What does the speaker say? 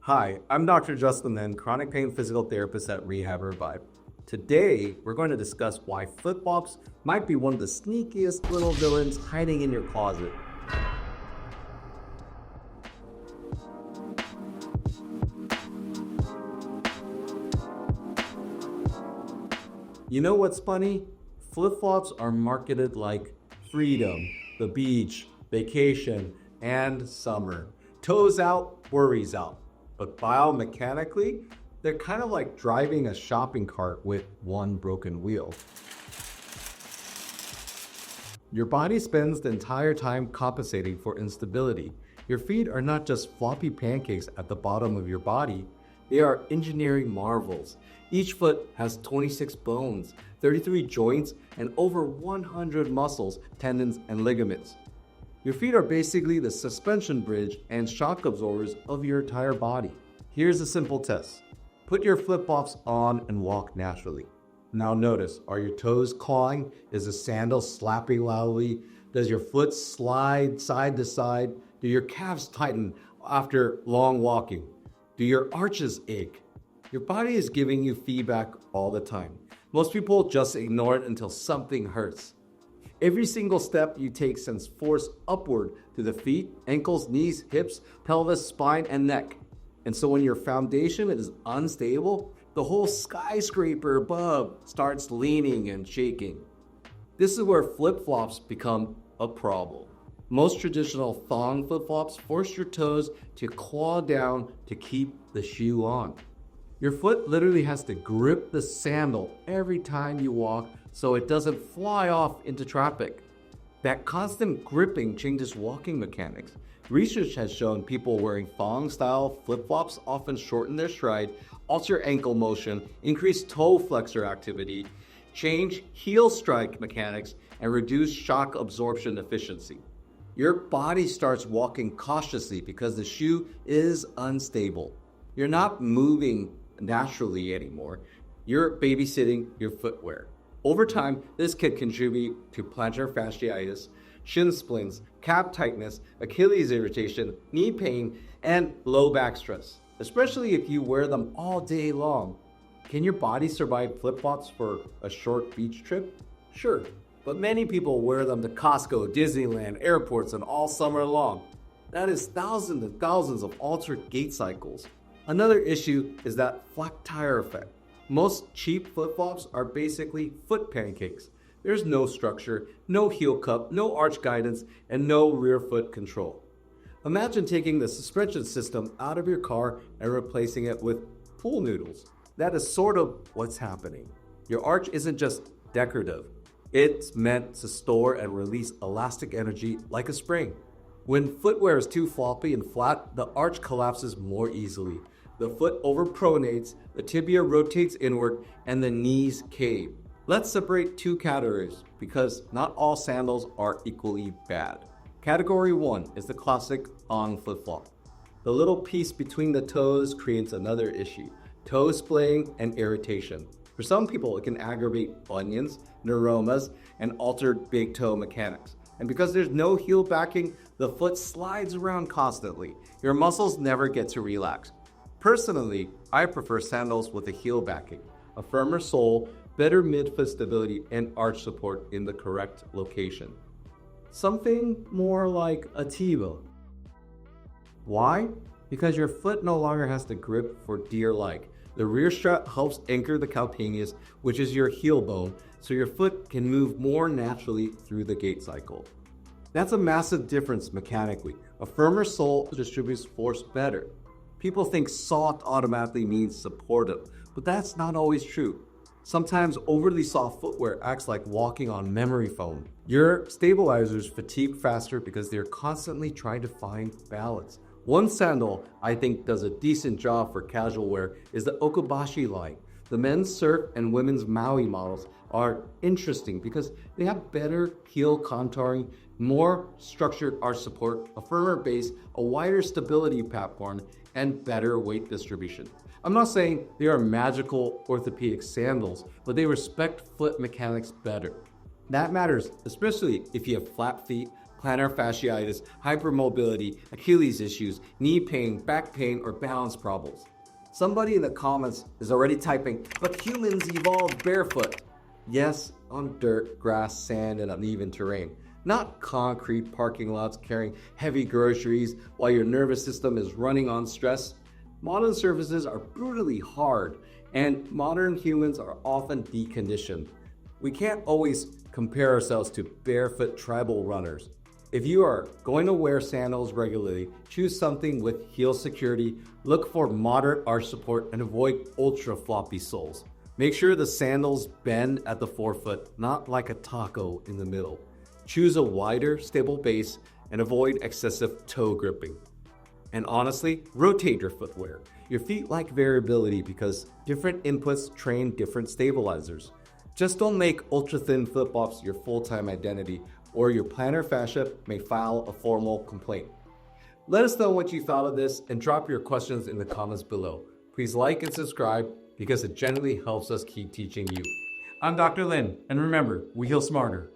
Hi, I'm Dr. Justin Lin, chronic pain physical therapist at Rehab or Vibe. Today, we're going to discuss why flip-flops might be one of the sneakiest little villains hiding in your closet. You know what's funny? Flip-flops are marketed like freedom, the beach, vacation, and summer. Toes out, worries out. But biomechanically, they're kind of like driving a shopping cart with one broken wheel. Your body spends the entire time compensating for instability. Your feet are not just floppy pancakes at the bottom of your body, they are engineering marvels. Each foot has 26 bones, 33 joints, and over 100 muscles, tendons, and ligaments. Your feet are basically the suspension bridge and shock absorbers of your entire body. Here's a simple test. Put your flip-flops on and walk naturally. Now notice, are your toes clawing? Is the sandal slapping loudly? Does your foot slide side to side? Do your calves tighten after long walking? Do your arches ache? Your body is giving you feedback all the time. Most people just ignore it until something hurts. Every single step you take sends force upward to the feet, ankles, knees, hips, pelvis, spine, and neck. And so when your foundation is unstable, the whole skyscraper above starts leaning and shaking. This is where flip-flops become a problem. Most traditional thong flip-flops force your toes to claw down to keep the shoe on. Your foot literally has to grip the sandal every time you walk so it doesn't fly off into traffic. That constant gripping changes walking mechanics. Research has shown people wearing thong-style flip-flops often shorten their stride, alter ankle motion, increase toe flexor activity, change heel strike mechanics, and reduce shock absorption efficiency. Your body starts walking cautiously because the shoe is unstable. You're not moving naturally anymore. You're babysitting your footwear. Over time, this can contribute to plantar fasciitis, shin splints, calf tightness, Achilles irritation, knee pain, and low back stress, especially if you wear them all day long. Can your body survive flip-flops for a short beach trip? Sure, but many people wear them to Costco, Disneyland, airports, and all summer long. That is thousands and thousands of altered gait cycles. Another issue is that flat tire effect. Most cheap flip-flops are basically foot pancakes. There's no structure, no heel cup, no arch guidance, and no rear foot control. Imagine taking the suspension system out of your car and replacing it with pool noodles. That is sort of what's happening. Your arch isn't just decorative. It's meant to store and release elastic energy like a spring. When footwear is too floppy and flat, the arch collapses more easily. The foot overpronates, the tibia rotates inward, and the knees cave. Let's separate two categories because not all sandals are equally bad. Category 1 is the classic thong flip-flop. The little piece between the toes creates another issue, toe splaying and irritation. For some people, it can aggravate bunions, neuromas, and altered big toe mechanics. And because there's no heel backing, the foot slides around constantly. Your muscles never get to relax. Personally, I prefer sandals with a heel backing, a firmer sole, better midfoot stability, and arch support in the correct location. Something more like a Tebow. Why? Because your foot no longer has to grip for deer like. The rear strap helps anchor the calcaneus, which is your heel bone, so your foot can move more naturally through the gait cycle. That's a massive difference mechanically. A firmer sole distributes force better. People think soft automatically means supportive, but that's not always true. Sometimes overly soft footwear acts like walking on memory foam. Your stabilizers fatigue faster because they're constantly trying to find balance. One sandal I think does a decent job for casual wear is the Okabashi line. The men's surf and women's Maui models are interesting because they have better heel contouring, more structured arch support, a firmer base, a wider stability platform, and better weight distribution. I'm not saying they are magical orthopedic sandals, but they respect foot mechanics better. That matters, especially if you have flat feet, plantar fasciitis, hypermobility, Achilles issues, knee pain, back pain, or balance problems. Somebody in the comments is already typing, but humans evolved barefoot. Yes, on dirt, grass, sand, and uneven terrain. Not concrete parking lots carrying heavy groceries while your nervous system is running on stress. Modern surfaces are brutally hard, and modern humans are often deconditioned. We can't always compare ourselves to barefoot tribal runners. If you are going to wear sandals regularly, choose something with heel security, look for moderate arch support, and avoid ultra floppy soles. Make sure the sandals bend at the forefoot, not like a taco in the middle. Choose a wider, stable base and avoid excessive toe gripping. And honestly, rotate your footwear. Your feet like variability because different inputs train different stabilizers. Just don't make ultra-thin flip-flops your full-time identity, or your plantar fascia may file a formal complaint. Let us know what you thought of this and drop your questions in the comments below. Please like and subscribe because it generally helps us keep teaching you. I'm Dr. Lin, and remember, we heal smarter.